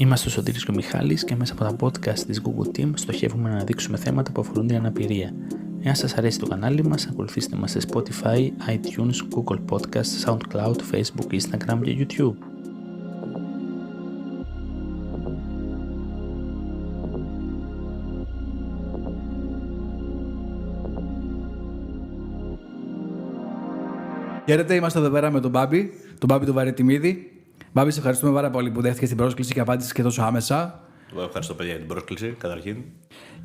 Είμαστε ο Σωτήρης και ο Μιχάλης και μέσα από τα podcast της Google Team στοχεύουμε να αναδείξουμε θέματα που αφορούν την αναπηρία. Εάν σας αρέσει το κανάλι μας, ακολουθήστε μας σε Spotify, iTunes, Google Podcasts, SoundCloud, Facebook, Instagram και YouTube. Χαίρετε, είμαστε εδώ πέρα με τον Μπάμπη, τον Βαρετιμίδη. Μπάμπη, σε ευχαριστούμε πάρα πολύ που δέχτηκες την πρόσκληση και απάντησες και τόσο άμεσα. Εγώ ευχαριστώ, παιδιά, για την πρόσκληση, καταρχήν.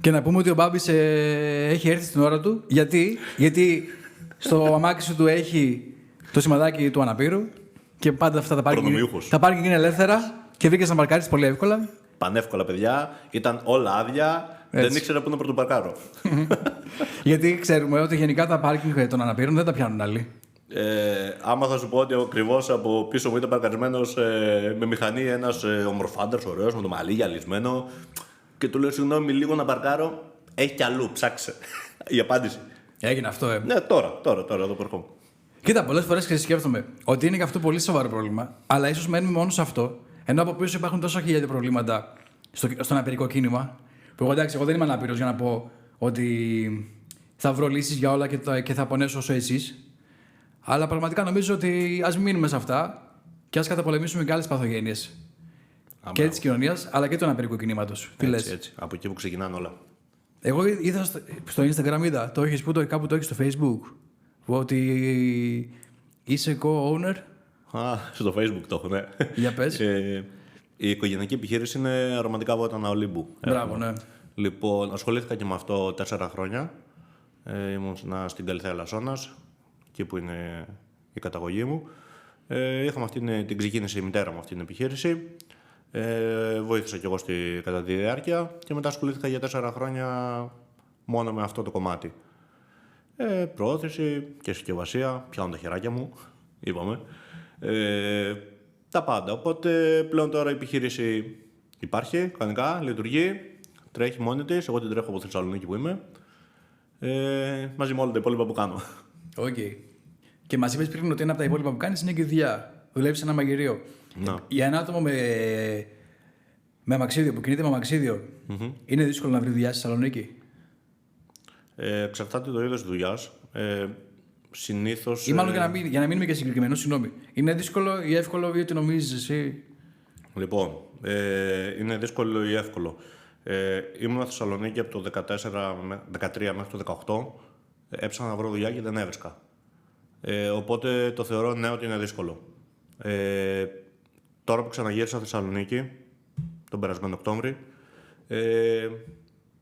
Και να πούμε ότι ο Μπάμπης έχει έρθει στην ώρα του. Γιατί στο αμάξι σου του έχει το σημαδάκι του αναπήρου και πάντα αυτά τα πάρκινγκ είναι ελεύθερα και βρήκες να παρκάρεις πολύ εύκολα. Πανεύκολα, παιδιά. Ήταν όλα άδεια. Έτσι. Δεν ήξερα πού να πρωτοπαρκάρω. Γιατί ξέρουμε ότι γενικά τα πάρκινγκ των αναπήρων δεν τα πιάνουν άλλοι. Άμα θα σου πω ότι ακριβώς από πίσω μου ήταν παρκαρισμένος με μηχανή ένας ομορφάντρος, ωραίος, με το μαλλί γυαλισμένο. Και του λέω: συγγνώμη, λίγο να παρκάρω. Έχει κι αλλού, ψάξε. Η απάντηση. Έγινε αυτό, Ναι, τώρα εδώ προχωρώ. Κοίτα, πολλές φορές σκέφτομαι ότι είναι και αυτό πολύ σοβαρό πρόβλημα, αλλά ίσως μένουμε μόνο σε αυτό. Ενώ από πίσω υπάρχουν τόσα χιλιάδες προβλήματα στο αναπηρικό κίνημα. Που εγώ δεν είμαι αναπηρός για να πω ότι θα βρω λύσεις για όλα και θα πονέσω όσο εσείς. Αλλά πραγματικά νομίζω ότι ας μείνουμε σε αυτά και ας καταπολεμήσουμε και άλλες παθογένειες. Και της κοινωνίας, αλλά και του αναπηρικού κινήματος. Τι λες? Έτσι. Από εκεί που ξεκινάνε όλα. Εγώ είδα στο Instagram, το έχεις κάπου το έχεις στο Facebook, ότι είσαι co-owner. Στο Facebook το έχω, ναι. Για πες. Η οικογενειακή επιχείρηση είναι αρωματικά βότανα Ολύμπου. Μπράβο, ναι. Λοιπόν, ασχολήθηκα και με αυτό 4 χρόνια. Ήμουν στην Καλυθέα Λασσόνας, εκεί που είναι η καταγωγή μου. Είχαμε την ξεκίνησε η μητέρα μου αυτή την επιχείρηση. Βοήθησα κι εγώ κατά τη διάρκεια και μετά ασχολήθηκα για 4 χρόνια μόνο με αυτό το κομμάτι. Προώθηση και συσκευασία, πιάνω τα χεράκια μου, είπαμε. Τα πάντα. Οπότε πλέον τώρα η επιχείρηση υπάρχει, κανονικά, λειτουργεί, τρέχει μόνη της. Εγώ την τρέχω από Θεσσαλονίκη που είμαι. Μαζί με όλα τα υπόλοιπα που κάνω. Okay. Και μας είπες πριν ότι ένα από τα υπόλοιπα που κάνεις είναι και η δουλειά. Δουλεύεις σε ένα μαγειρίο. Για ένα άτομο με αμαξίδιο, που κινείται με αμαξίδιο, είναι δύσκολο να βρει δουλειά στη Θεσσαλονίκη? Εξαρτάται το είδος δουλειάς. Συνήθως. Ή μάλλον για να μείνουμε και συγκεκριμένο, συγγνώμη. Είναι δύσκολο ή εύκολο ή ό,τι νομίζεις εσύ? Λοιπόν, είναι δύσκολο ή εύκολο. Ήμουν στη Θεσσαλονίκη από το 13 μέχρι το 18. Έψαχνα να βρω δουλειά και δεν έβρισκα. Οπότε το θεωρώ ναι ότι είναι δύσκολο. Τώρα που ξαναγύρισα στη Θεσσαλονίκη, τον περασμένο Οκτώβρη,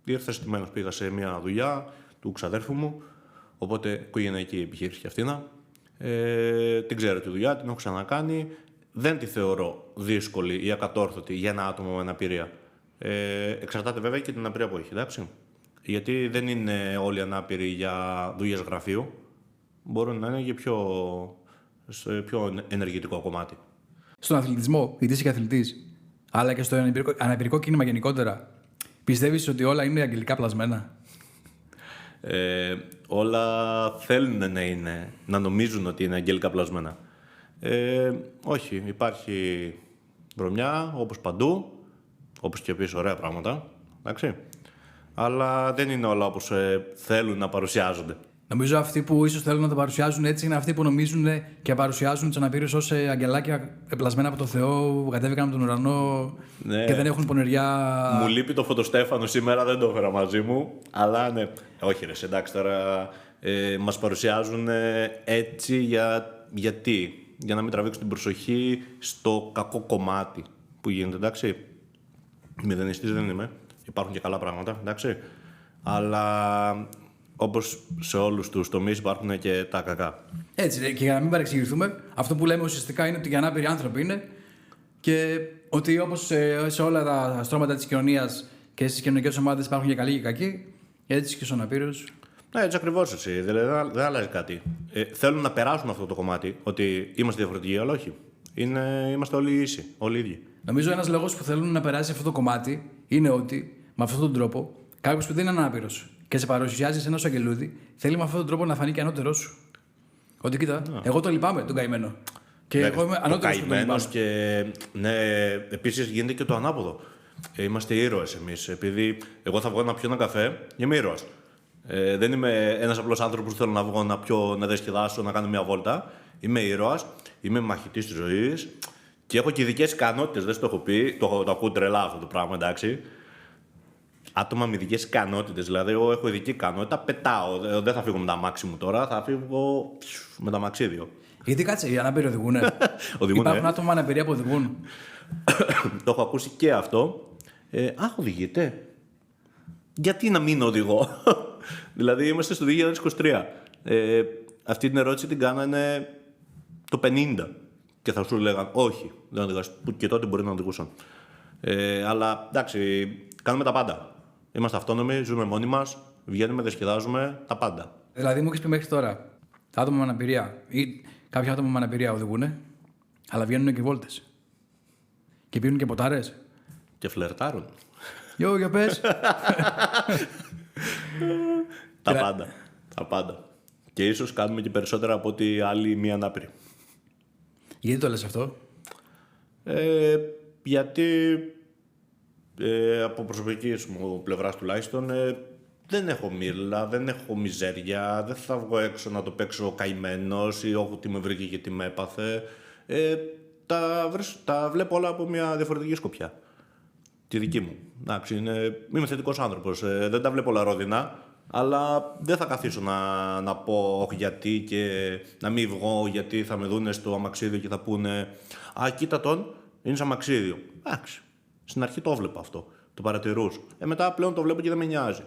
ήρθα στημένος, πήγα σε μια δουλειά του ξαδέρφου μου, οπότε οικογενειακή επιχείρηση κι αυτήνα. Την ξέρω τη δουλειά, την έχω ξανακάνει. Δεν τη θεωρώ δύσκολη ή ακατόρθωτη για ένα άτομο με αναπηρία. Εξαρτάται βέβαια και την αναπηρία που έχει, εντάξει. Γιατί δεν είναι όλοι ανάπηροι για δουλειές γραφείου. Μπορούν να είναι για πιο ενεργητικό κομμάτι. Στον αθλητισμό, γιατί είσαι και αθλητής, αλλά και στο αναπηρικό κίνημα γενικότερα, πιστεύεις ότι όλα είναι αγγελικά πλασμένα? Όλα θέλουν να νομίζουν ότι είναι αγγελικά πλασμένα. Όχι, υπάρχει βρωμιά όπως παντού, όπως και πεις ωραία πράγματα, εντάξει. Αλλά δεν είναι όλα όπως θέλουν να παρουσιάζονται. Νομίζω αυτοί που ίσως θέλουν να τα παρουσιάζουν έτσι είναι αυτοί που νομίζουν και παρουσιάζουν τους αναπήρους ως αγγελάκια επλασμένα από το Θεό που κατέβηκαν από τον ουρανό, ναι, και δεν έχουν πονηριά. Μου λείπει το φωτοστέφανο σήμερα, δεν το έφερα μαζί μου. Αλλά ναι, όχι ρε, εντάξει τώρα μας παρουσιάζουν έτσι γιατί? Για να μην τραβήξουν την προσοχή στο κακό κομμάτι που γίνεται, εντάξει. Μηδενιστής δεν είμαι, υπάρχουν και καλά πράγματα, εντάξει. Αλλά όπως σε όλους τους τομείς υπάρχουν και τα κακά. Έτσι, και για να μην παρεξηγηθούμε, αυτό που λέμε ουσιαστικά είναι ότι οι ανάπηροι άνθρωποι είναι και ότι όπως σε όλα τα στρώματα της κοινωνίας και στις κοινωνικές ομάδες υπάρχουν και καλοί και κακοί, έτσι και στους αναπήρους. Ναι, έτσι ακριβώς εσύ. Δεν αλλάζει κάτι. Θέλουν να περάσουν αυτό το κομμάτι, ότι είμαστε διαφορετικοί, αλλά όχι. Είμαστε όλοι ίσοι, όλοι ίδιοι. Νομίζω ένας λόγος που θέλουν να περάσει αυτό το κομμάτι είναι ότι με αυτόν τον τρόπο κάποιος που δεν είναι ανάπηρος και σε παρουσιάζει σε ένα σου αγγελούδι, θέλει με αυτόν τον τρόπο να φανεί και ανώτερός σου. Ότι κοίτα, εγώ το λυπάμαι, τον καημένο. Και εγώ είμαι ανώτερος που τον καημένος και ναι, επίσης γίνεται και το ανάποδο. Είμαστε ήρωες εμείς. Επειδή εγώ θα βγω να πιω ένα καφέ, είμαι ήρωας. Δεν είμαι ένας απλός άνθρωπος που θέλω να βγω να πιω, να διασκεδάσω, να κάνω μια βόλτα. Είμαι ήρωας, είμαι μαχητής της ζωής και έχω και ειδικές ικανότητες. Δεν στο έχω πει, το ακούω τρελά αυτό το πράγμα, εντάξει. Άτομα με ειδικές ικανότητες. Δηλαδή, εγώ έχω ειδική ικανότητα, πετάω. Δεν θα φύγω με τα αμάξι μου τώρα, θα φύγω με τα αμαξίδιο. Γιατί κάτσε, οι ανάπηροι οδηγούνε. Υπάρχουν άτομα με αναπηρία που οδηγούν. Το έχω ακούσει και αυτό. Αχ, οδηγείτε. Γιατί να μην οδηγώ. Δηλαδή, είμαστε στο 2023. Αυτή την ερώτηση την κάνανε το 50. Και θα σου λέγαν όχι, δεν οδηγάς. Που και τότε μπορεί να οδηγούσαν. Αλλά εντάξει, κάνουμε τα πάντα. Είμαστε αυτόνομοι, ζούμε μόνοι μας, βγαίνουμε, διασκεδάζουμε, τα πάντα. Δηλαδή, μου έχεις πει μέχρι τώρα τα άτομα με αναπηρία ή κάποια άτομα με αναπηρία οδηγούνε, αλλά βγαίνουν και βόλτες. Και πίνουν και ποτάρες. Και φλερτάρουν. Γιώ, για πες. Τα πάντα. Τα πάντα. Και ίσως κάνουμε και περισσότερα από ότι άλλοι μη ανάπηροι. Γιατί το λες αυτό? Γιατί από προσωπικής μου πλευράς τουλάχιστον δεν έχω μύρλα, δεν έχω μιζέρια, δεν θα βγω έξω να το παίξω καημένος ή όχι τι με βρήκε και τι με έπαθε. Τα βλέπω όλα από μια διαφορετική σκοπιά. Τη δική μου. Εντάξει, είμαι θετικός άνθρωπος, δεν τα βλέπω όλα ρόδινα, αλλά δεν θα καθίσω να πω όχι γιατί και να μην βγω γιατί θα με δούνε στο αμαξίδιο και θα πούνε «Α, κοίτα τον, είναι σε αμαξίδιο». Εντάξει, στην αρχή το βλέπα αυτό, το παρατηρούσα. Μετά πλέον το βλέπω και δεν με νοιάζει.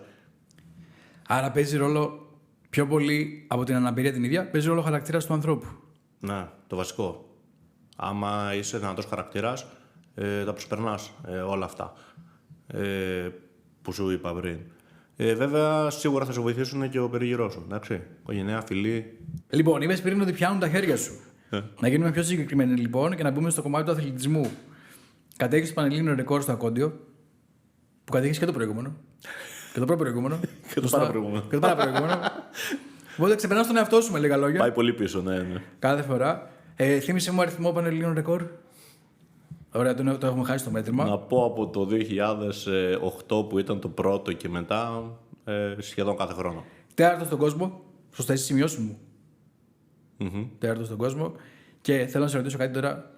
Άρα παίζει ρόλο πιο πολύ από την αναπηρία την ίδια, παίζει ρόλο ο χαρακτήρας του ανθρώπου. Ναι, το βασικό. Άμα είσαι δυνατός χαρακτήρας, τα προσπερνάς όλα αυτά που σου είπα πριν. Βέβαια, σίγουρα θα σε βοηθήσουν και ο περίγυρός σου. Εντάξει, οικογένεια, φιλή. Λοιπόν, είπες πριν ότι πιάνουν τα χέρια σου. Να γίνουμε πιο συγκεκριμένοι λοιπόν και να μπούμε στο κομμάτι του αθλητισμού. Κατέχεις το πανελλήνιο ρεκόρ στο ακόντιο, που κατέχεις και το προηγούμενο. Και το προπροηγούμενο. Και το παραπροηγούμενο. Και το παραπροηγούμενο. Οπότε ξεπερνάς τον εαυτό σου με λίγα λόγια. Πάει πολύ πίσω, ναι. Κάθε φορά. Θύμισε μου αριθμό πανελλήνιων ρεκόρ. Ωραία, το έχουμε χάσει το μέτρημα. Να πω από το 2008 που ήταν το πρώτο και μετά σχεδόν κάθε χρόνο. Τέταρτο στον κόσμο. Σωστά, εσύ σημειώσει μου. Τέταρτο στον κόσμο. Και θέλω να σε ρωτήσω κάτι τώρα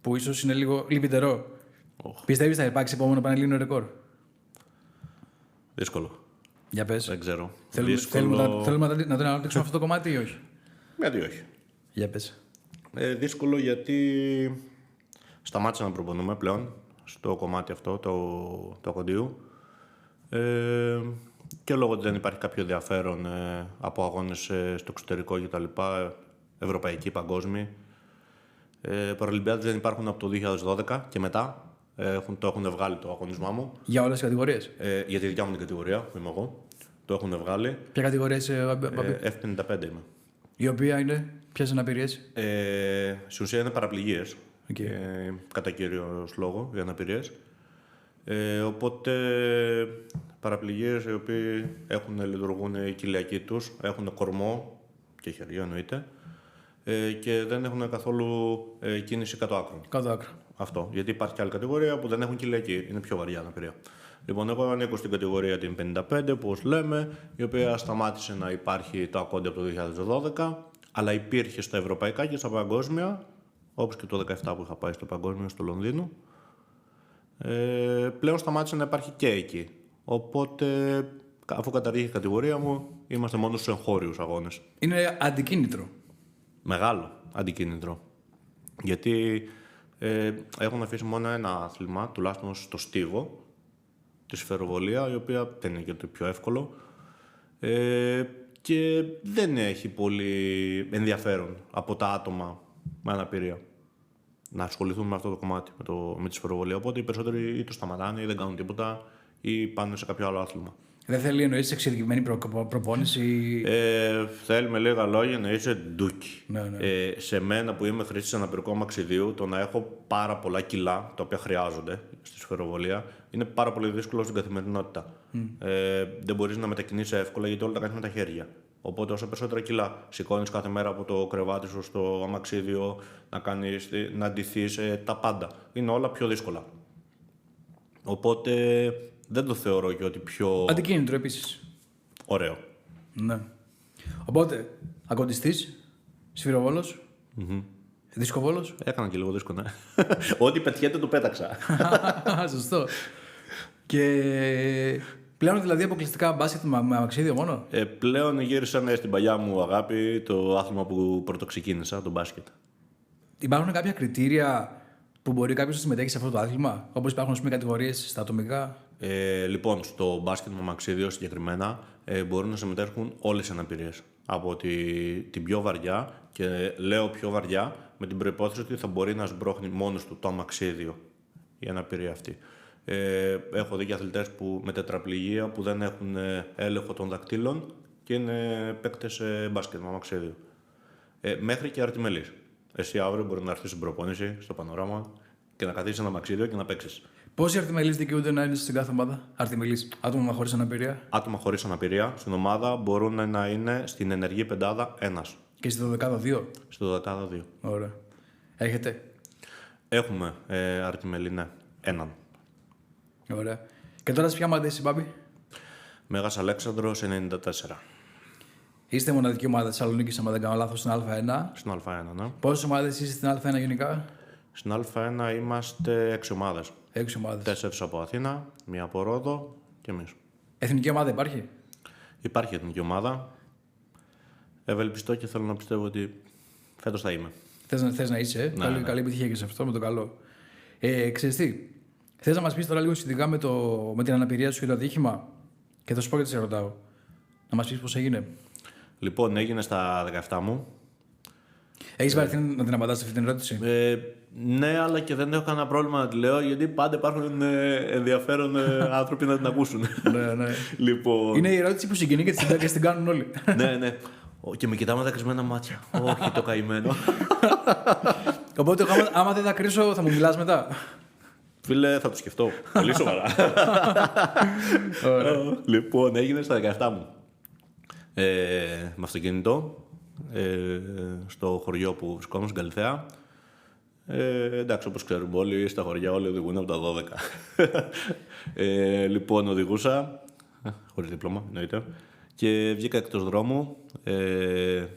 που ίσως είναι λίγο λυπητερό. Πιστεύεις θα υπάρξει επόμενο πανελλήνιο ρεκόρ? Δύσκολο. Για πες. Δεν ξέρω. Θέλουμε να το αναπτύξουμε αυτό το κομμάτι ή όχι? Γιατί όχι. Για πες. Δύσκολο γιατί σταμάτησα να προπονούμε πλέον στο κομμάτι αυτό το ακοντίου και λόγω ότι δεν υπάρχει κάποιο ενδιαφέρον από αγώνες στο εξωτερικό κτλ. Ευρωπαϊκή, παγκόσμια. Παραλυμπιάδες δεν υπάρχουν από το 2012 και μετά. Το έχουν βγάλει το αγωνισμά μου. Για όλες τις κατηγορίες? Για τη δικιά μου την κατηγορία που είμαι εγώ. Το έχουν βγάλει. Ποια κατηγορία είσαι, F55 είμαι. Η οποία είναι, ποιες αναπηρίες? Στην ουσία είναι παραπληγίες. Okay. Κατά κύριος λόγο για αναπηρίες. Οπότε παραπληγίες οι οποίοι λειτουργούν οι κοιλιακοί τους, έχουν κορμό και χέρια εννοείται και δεν έχουν καθόλου κίνηση κάτω άκρων. Κάτω άκρο. Αυτό. Γιατί υπάρχει και άλλη κατηγορία που δεν έχουν κοιλιακή. Είναι πιο βαριά αναπηρία. Λοιπόν, εγώ ανήκω στην κατηγορία την 55, που λέμε, η οποία σταμάτησε να υπάρχει το ακόντι από το 2012, αλλά υπήρχε στα ευρωπαϊκά και στα παγκόσμια, όπως και το 2017 που είχα πάει στο παγκόσμιο στο Λονδίνο. Πλέον σταμάτησε να υπάρχει και εκεί. Οπότε, αφού καταργήθηκε η κατηγορία μου, είμαστε μόνο στους εγχώριους αγώνες. Είναι αντικίνητρο. Μεγάλο αντικίνητρο. Γιατί έχουν αφήσει μόνο ένα άθλημα, τουλάχιστον στο στίβο, τη σφαιροβολία, η οποία δεν είναι και το πιο εύκολο και δεν έχει πολύ ενδιαφέρον από τα άτομα με αναπηρία να ασχοληθούν με αυτό το κομμάτι, με τη σφαιροβολία. Οπότε οι περισσότεροι ή το σταματάνε ή δεν κάνουν τίποτα ή πάνε σε κάποιο άλλο άθλημα. Δεν θέλει εννοείς εξειδικευμένη προπόνηση? Θέλει με λίγα λόγια να είσαι ντούκι. Ναι. Σε μένα που είμαι χρήστης αναπηρικού αμαξιδίου, το να έχω πάρα πολλά κιλά τα οποία χρειάζονται στη σφαιροβολία είναι πάρα πολύ δύσκολο στην καθημερινότητα. Δεν μπορείς να μετακινήσεις εύκολα γιατί όλα τα κάνεις με τα χέρια. Οπότε όσο περισσότερα κιλά σηκώνεις κάθε μέρα από το κρεβάτι σου στο αμαξίδιο, να ντυθείς, τα πάντα. Είναι όλα πιο δύσκολα. Οπότε δεν το θεωρώ και ότι πιο... Αντικίνητρο επίσης. Ωραίο. Ναι. Οπότε, ακοντιστής, σφυροβόλος, δίσκοβόλος. Έκανα και λίγο δίσκο, ναι. Ό,τι πετιέται το πέταξα. Σωστό. Και πλέον δηλαδή αποκλειστικά μπάσκετ με αμαξίδιο μόνο. Πλέον γύρισα στην παλιά μου αγάπη το άθλημα που πρωτοξεκίνησα, το μπάσκετ. Υπάρχουν κάποια κριτήρια που μπορεί κάποιος να συμμετέχει σε αυτό το άθλημα, όπως υπάρχουν κατηγορίες στα ατομικά. Λοιπόν, στο μπάσκετ με αμαξίδιο συγκεκριμένα μπορούν να συμμετέχουν όλες οι αναπηρίες. Από την πιο βαριά, και λέω πιο βαριά, με την προϋπόθεση ότι θα μπορεί να σμπρώχνει μόνος του το αμαξίδιο η αναπηρία αυτή. Έχω δει και αθλητές με τετραπληγία που δεν έχουν έλεγχο των δακτύλων και είναι παίκτες μπάσκετ με αμαξίδιο. Μέχρι και αρτιμελής. Εσύ αύριο μπορεί να έρθεις στην προπόνηση, στο πανοράμα και να καθίσεις ένα αμαξίδιο και να παίξεις. Πόσοι αρτιμελείς δικαιούνται να είναι στην κάθε ομάδα? Αρτιμελείς, άτομα χωρίς αναπηρία. Άτομα χωρίς αναπηρία στην ομάδα μπορούν να είναι στην ενεργή πεντάδα ένας. Και στη δωδεκάδα 2. Στη δωδεκάδα 2. Ωραία. Έχετε? Έχουμε αρτιμελή, ναι. Έναν. Ωραία. Και τώρα σε ποια ομάδα είσαι, Μπάμπη? Μέγας Αλέξανδρος 94. Είστε μοναδική ομάδα της Θεσσαλονίκης, αν δεν κάνω λάθος, στην Α1. Στην Α1, ναι. Πόσες ομάδες είστε στην Α1 γενικά? Στην Α1 είμαστε 6 ομάδες. 6 ομάδες. 4 από Αθήνα, 1 από Ρόδο και εμείς. Εθνική ομάδα υπάρχει? Υπάρχει εθνική ομάδα. Ευελπιστώ και θέλω να πιστεύω ότι φέτος θα είμαι. Θες να είσαι, Ναι. Καλή επιτυχία και σε αυτό, με το καλό. Ξέρεις τι, θες να μας πεις τώρα λίγο σχετικά με την αναπηρία σου και το ατύχημα? Και θα σου πω γιατί σε ρωτάω. Να μας πεις πώς έγινε. Λοιπόν, έγινε στα 17 μου. Έχεις βαρεθεί να την απαντάς αυτή την ερώτηση? Ναι, αλλά και δεν έχω κανένα πρόβλημα να τη λέω, γιατί πάντα υπάρχουν ενδιαφέρον άνθρωποι να την ακούσουν. Ναι. Λοιπόν... Είναι η ερώτηση που συγκινεί και την κάνουν όλοι. ναι. Και με κοιτάμε τα κρυσμένα μάτια. Όχι, το καημένο. Οπότε, άμα δεν θα κρίσω, θα μου μιλάς μετά. Φίλε, θα το σκεφτώ. Πολύ σοβαρά. Λοιπόν, έγινε στα 17 μου. Με αυτοκίνητο. Στο χωριό που βρισκόμουν, στην Καλυθέα. Εντάξει, όπως ξέρουμε όλοι, στα χωριά όλοι οδηγούν από τα 12. Λοιπόν, οδηγούσα, χωρίς δίπλωμα, εννοείται, και βγήκα εκτός δρόμου.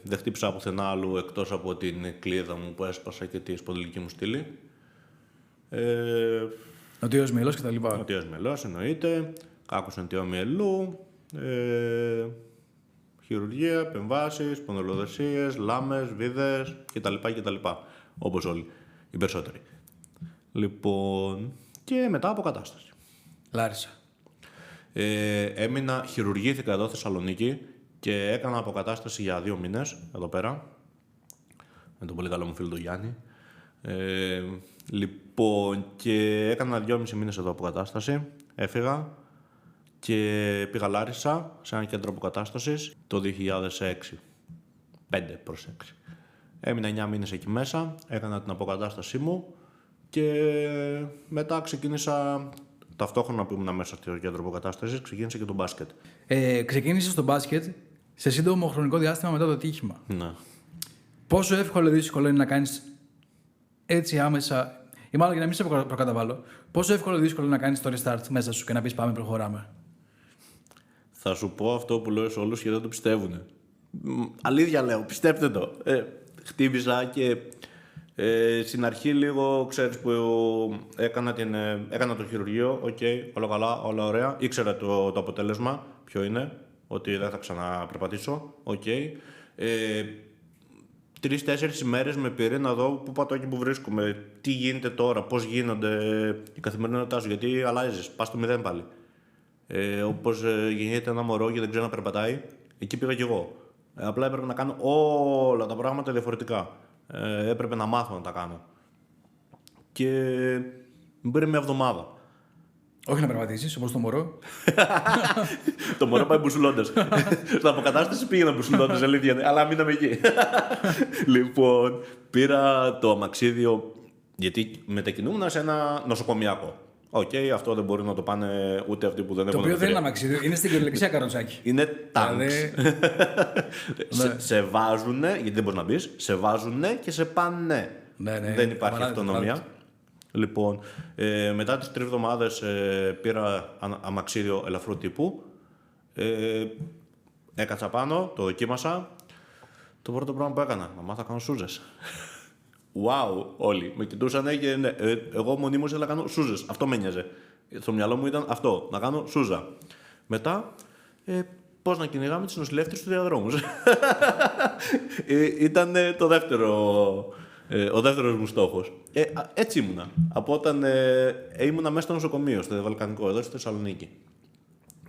Δεν χτύπησα πουθενά άλλου εκτός από την κλίδα μου που έσπασα και τη σπονδυλική μου στήλη. Νοτιός μυελός και τα λοιπά. Νοτιός μυελός, εννοείται. Κάκους νοτιό μυελού. Χειρουργία, επεμβάσεις, σπονδυλοδεσίες, λάμες, βίδες κτλ. Όπως όλοι, οι περισσότεροι. Λοιπόν, και μετά αποκατάσταση. Λάρισα. Χειρουργήθηκα εδώ Θεσσαλονίκη και έκανα αποκατάσταση για 2 μήνες εδώ πέρα. Με τον πολύ καλό μου φίλο τον Γιάννη. Λοιπόν, και έκανα 2,5 μήνες εδώ αποκατάσταση. Έφυγα και πήγα Λάρισα σε ένα κέντρο αποκατάστασης το 2006. 5 προς 6. Έμεινα 9 μήνες εκεί μέσα, έκανα την αποκατάστασή μου και μετά ξεκίνησα, ταυτόχρονα που ήμουν μέσα στο κέντρο αποκατάστασης, ξεκίνησα και το μπάσκετ. Ξεκίνησες το μπάσκετ σε σύντομο χρονικό διάστημα μετά το ατύχημα. Ναι. Πόσο εύκολο ή δύσκολο είναι να κάνεις έτσι άμεσα, ή μάλλον για να μην σε προκαταβάλω, πόσο εύκολο ή δύσκολο είναι να κάνεις το restart μέσα σου και να πεις πάμε, προχωράμε? Θα σου πω αυτό που λέω σε όλους και δεν το πιστεύουν. Αλήθεια λέω, πιστέψτε το. Χτύπησα και στην αρχή λίγο, ξέρεις, που έκανα το χειρουργείο, όλα καλά, όλα ωραία. Ήξερα το αποτέλεσμα, ποιο είναι, ότι δεν θα ξαναπερπατήσω, 3-4 ημέρες με πήρε να δω πού πατώ και πού βρίσκομαι, τι γίνεται τώρα, πώς γίνονται η καθημερινότητά σου, γιατί αλλάζεις, πας στο 0 πάλι. Όπως γεννιέται ένα μωρό και δεν ξέρει να περπατάει, εκεί πήγα κι εγώ. Απλά έπρεπε να κάνω όλα τα πράγματα διαφορετικά. Έπρεπε να μάθω να τα κάνω. Και μου πήρε 1 εβδομάδα. Όχι να περπατήσεις, όπως το μωρό. Το μωρό πάει μπουσουλώντας. Στην αποκατάσταση πήγαινα μπουσουλώντας, αλήθεια, αλλά μείναμε εκεί. Λοιπόν, πήρα το αμαξίδιο, γιατί μετακινούμουν σε ένα νοσοκομιακό. Οκ, αυτό δεν μπορεί να το πάνε ούτε αυτοί που δεν έχουν. Το οποίο δεν είναι αμαξίδιο, είναι στην κυριολεξία καροτσάκι. Είναι τάγκ. Δηλαδή... σε βάζουνε, γιατί δεν μπορεί να μπει, σε βάζουνε και σε πάνε. Ναι, Δεν υπάρχει αυτονομία. Λοιπόν, μετά τις 3 εβδομάδες πήρα αμαξίδιο ελαφρού τύπου. Έκατσα πάνω, το δοκίμασα. Το πρώτο πράγμα που έκανα, να μάθω να κάνω σούζες. Wow, όλοι με κοιτούσανε και ναι, εγώ μονίμως ήθελα να κάνω σούζες. Αυτό με ένοιαζε. Στο μυαλό μου ήταν αυτό, να κάνω σούζα. Μετά, πώς να κυνηγάμε τις νοσηλεύτριες στους διαδρόμους. Ήταν ο δεύτερος μου στόχος. Έτσι ήμουνα. Από όταν ήμουνα μέσα στο νοσοκομείο, στο Δευαλκανικό, εδώ στη Θεσσαλονίκη.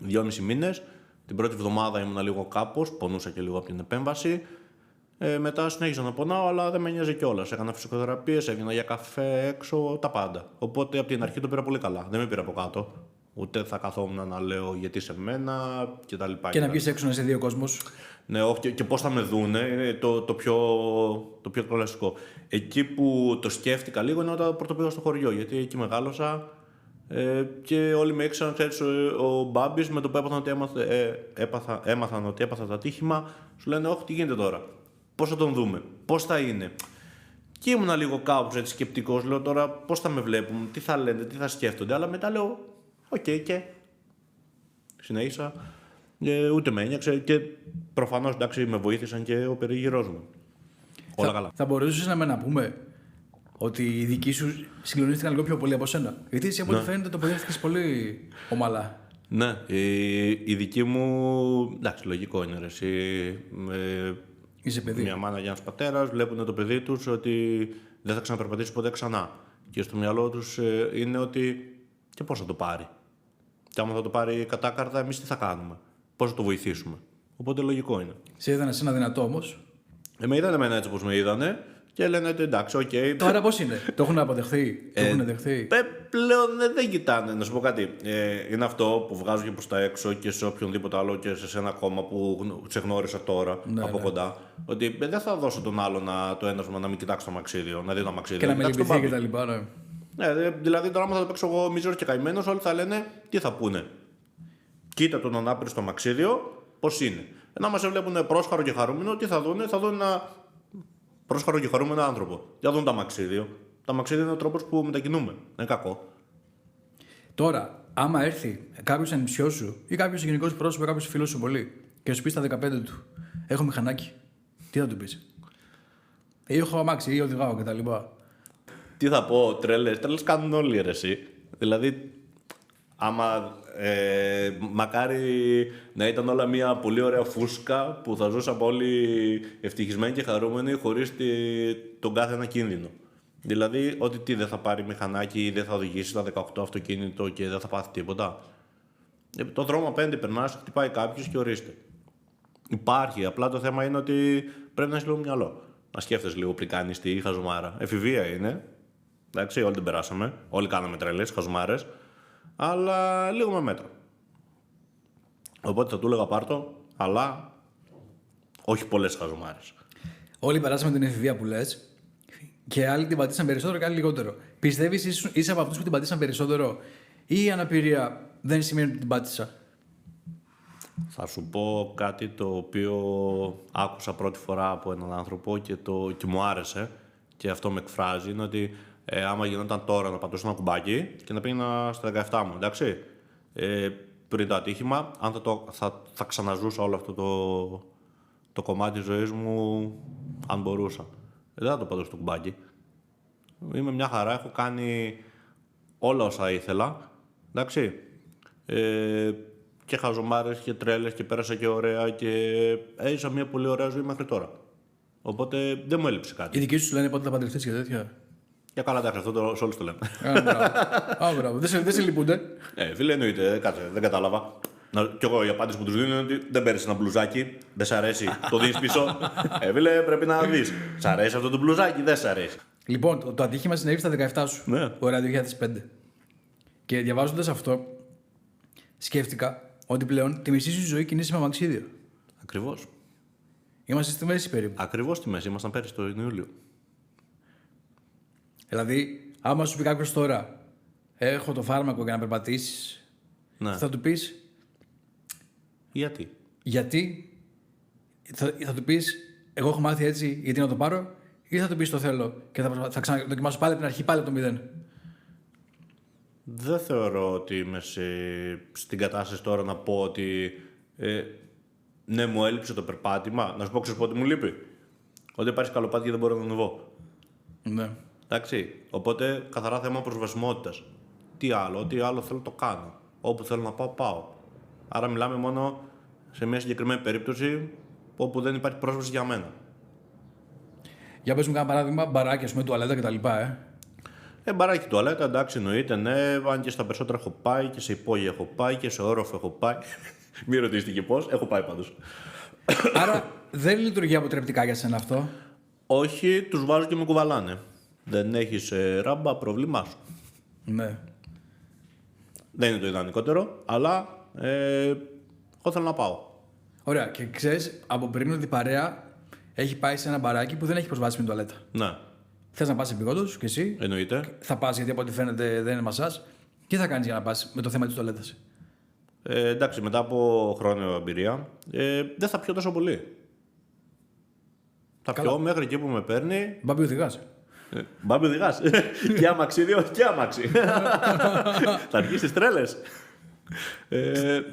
2,5 μήνες. Την πρώτη εβδομάδα ήμουνα λίγο κάπως, πονούσα και λίγο από την επέμβαση. Μετά συνέχισα να πονάω, αλλά δεν με νοιάζει κιόλας. Έκανα φυσικοθεραπείες, έβγαινα για καφέ έξω, τα πάντα. Οπότε από την αρχή το πήρα πολύ καλά. Δεν με πήρα από κάτω. Ούτε θα καθόμουν να λέω γιατί σε μένα κτλ. Και να βγεις έξω να είσαι δύο κόσμος. Ναι, όχι, και πώς θα με δούνε είναι το πιο κλασικό. Εκεί που το σκέφτηκα λίγο είναι όταν πρώτο πήγα στο χωριό, γιατί εκεί μεγάλωσα και όλοι με ήξεραν, ξέρεις, ο Μπάμπης με το που έμαθαν ότι έπαθα το ατύχημα, σου λένε όχι, τι γίνεται τώρα, πώς θα τον δούμε, πώς θα είναι. Και ήμουνα λίγο κάπως έτσι σκεπτικός, λέω τώρα πώς θα με βλέπουν, τι θα λένε, τι θα σκέφτονται, αλλά μετά λέω οκ, και συνέχισα. Ούτε με ένιωξε και προφανώς εντάξει, με βοήθησαν και ο περίγυρός μου. Όλα καλά. Θα μπορούσες να πούμε ότι οι δικοί σου συγκλονίστηκαν λίγο πιο πολύ από σένα? Γιατί εσύ από ό,τι φαίνεται το ποδεύτηκες πολύ ομαλά. Ναι, η δική μου. Εντάξει, λογικό είναι. Εσύ, είσαι παιδί. Μια μάνα και ένας πατέρας βλέπουν το παιδί τους ότι δεν θα ξαναπερπατήσει ποτέ ξανά. Και στο μυαλό τους είναι ότι και πώς θα το πάρει. Και άμα θα το πάρει κατάκαρδα, εμείς τι θα κάνουμε. Πώς θα το βοηθήσουμε. Οπότε λογικό είναι. Σε είδανε ένα δυνατό όμως. Με είδανε εμένα έτσι όπως με είδανε και λένε ότι εντάξει, οκ. Τώρα πώς είναι, το έχουν αποδεχθεί, το έχουν δεχθεί? Πλέον δεν κοιτάνε. Να σου πω κάτι. Είναι αυτό που βγάζω και προς τα έξω και σε οποιονδήποτε άλλο και σε ένα κόμμα που σε γνώρισα τώρα από κοντά. Ότι δεν θα δώσω τον άλλο το ένασμα να μην κοιτάξει το αμαξίδιο, να δει το αμαξίδιο. Και να με λυπηθεί και τα λοιπά. Ναι, δηλαδή τώρα άμα θα το παίξω εγώ μίζερος και καημένος, όλοι θα λένε τι θα πούνε. Κοίτα τον ανάπηρο στο αμαξίδιο, πώς είναι. Να μας βλέπουν πρόσχαρο και χαρούμενο, τι θα δουν? Θα δουν ένα πρόσχαρο και χαρούμενο άνθρωπο. Για δουν το αμαξίδιο. Το αμαξίδιο είναι ο τρόπος που μετακινούμε. Είναι κακό. Τώρα, άμα έρθει κάποιος ανιψιός σου ή κάποιος γενικός πρόσωπο, κάποιος φίλος σου πολύ και σου πει στα 15 του, έχω μηχανάκι, τι θα του πεις? Ή έχω αμάξι ή οδηγάω κτλ. Τι θα πω, τρέλες κάνουν όλοι ρε εσύ. Δηλαδή, άμα μακάρι να ήταν όλα μια πολύ ωραία φούσκα που θα ζούσαμε όλοι ευτυχισμένοι και χαρούμενοι χωρίς τον κάθε ένα κίνδυνο. Δηλαδή, ότι τι δεν θα πάρει μηχανάκι ή δεν θα οδηγήσει τα 18 αυτοκίνητο και δεν θα πάθει τίποτα. Το δρόμο 5 περνάς, χτυπάει κάποιος και ορίστε. Υπάρχει. Απλά το θέμα είναι ότι πρέπει να έχει λίγο μυαλό. Να σκέφτεσαι λίγο πριν κάνεις τη χαζομάρα. Εφηβεία είναι. Εντάξει, όλοι την περάσαμε. Όλοι κάναμε τρελές, χαζομάρες. Αλλά λίγο με μέτρο. Οπότε θα του έλεγα πάρτο, αλλά όχι πολλές χαζομάρες. Όλοι περάσαμε την εφηβεία που λες και άλλοι την πατήσαν περισσότερο και άλλοι λιγότερο. Πιστεύεις είσαι από αυτούς που την πατήσαν περισσότερο ή η αναπηρία δεν σημαίνει ότι την πάτησα? Θα σου πω κάτι το οποίο άκουσα πρώτη φορά από έναν άνθρωπο και μου άρεσε και αυτό με εκφράζει, είναι ότι άμα γινόταν τώρα να πατήσω ένα κουμπάκι και να πήγαινα στα 17 μου, εντάξει, πριν το ατύχημα, αν θα ξαναζούσα όλο αυτό το κομμάτι της ζωής μου, αν μπορούσα. Δεν θα το πατήσω στο κουμπάκι. Είμαι μια χαρά, έχω κάνει όλα όσα ήθελα, εντάξει. Και χαζομάρες και τρέλες και πέρασα και ωραία και έζησα μια πολύ ωραία ζωή μέχρι τώρα. Οπότε δεν μου έλειψε κάτι. Οι δικοί σου λένε πότε θα παντρευτείς και τέτοια? Για καλά, εντάξει, αυτό σε όλους το λένε. Μπράβο. Δεν σε λυπούνται? Φίλε, εννοείται, κάτσε, δεν κατάλαβα. Κι εγώ η απάντηση που τους δίνω είναι ότι δεν παίρνεις ένα μπλουζάκι, δεν σ' αρέσει, το δίνεις πίσω. Φίλε, πρέπει να δεις. Σ' αρέσει αυτό το μπλουζάκι, δεν σ' αρέσει. Λοιπόν, το ατύχημα συνέβη στα 17 σου. Ναι. Ωραία, 2005. Και διαβάζοντας αυτό, σκέφτηκα ότι πλέον τη μισή σου ζωή κινείσαι με αμαξίδιο. Ακριβώς. Είμαστε στη μέση περίπου. Ακριβώς στη μέση, ήμασταν πέρυσι τον Ιούλιο. Δηλαδή, άμα σου πει κάποιος τώρα, έχω το φάρμακο για να περπατήσεις, Ναι. θα του πεις γιατί, θα του πεις εγώ έχω μάθει έτσι γιατί να το πάρω, ή θα του πεις το θέλω και θα ξαναδοκιμάσω πάλι από την αρχή, πάλι από το 0. Δεν θεωρώ ότι είμαι στην κατάσταση τώρα να πω ότι ναι, μου έλειψε το περπάτημα. Να σου πω, ξέρεις πότε μου λείπει. Ότι υπάρχει καλοπάτι και δεν μπορώ να ανεβώ. Ναι. Εντάξει. Οπότε καθαρά θέμα προσβασιμότητας. Τι άλλο θέλω το κάνω. Όπου θέλω να πάω, πάω. Άρα μιλάμε μόνο σε μια συγκεκριμένη περίπτωση όπου δεν υπάρχει πρόσβαση για μένα. Για πες μου κάνα παράδειγμα, μπαράκι, ας πούμε, τουαλέτα κτλ. Μπαράκι, τουαλέτα, εντάξει, εννοείται, ναι. Αν και στα περισσότερα έχω πάει και σε υπόγεια έχω πάει και σε όροφο έχω πάει. Μην ρωτήσετε και πώς, έχω πάει πάντως. Άρα δεν λειτουργεί αποτρεπτικά για σένα αυτό. Όχι, τους βάζω και με κουβαλάνε. Δεν έχεις ράμπα, πρόβλημά σου. Ναι. Δεν είναι το ιδανικότερο, αλλά εγώ θέλω να πάω. Ωραία, και ξέρεις από πριν ότι η παρέα έχει πάει σε ένα μπαράκι που δεν έχει προσβάσιμη τουαλέτα. Ναι, Θες να πας επειγόντως και εσύ. εννοείται. Θα πας γιατί από ό,τι φαίνεται δεν είναι μασάζ. Τι θα κάνεις για να πας με το θέμα της τουαλέτας. Εντάξει, μετά από χρόνια εμπειρία, δεν θα πιω τόσο πολύ. Θα πιω μέχρι εκεί που με παίρνει. Μπάμπη οδηγάς. Μπάμπη οδηγάς. Και άμαξι, και άμαξι. Θα αρχίσει τις τρέλες.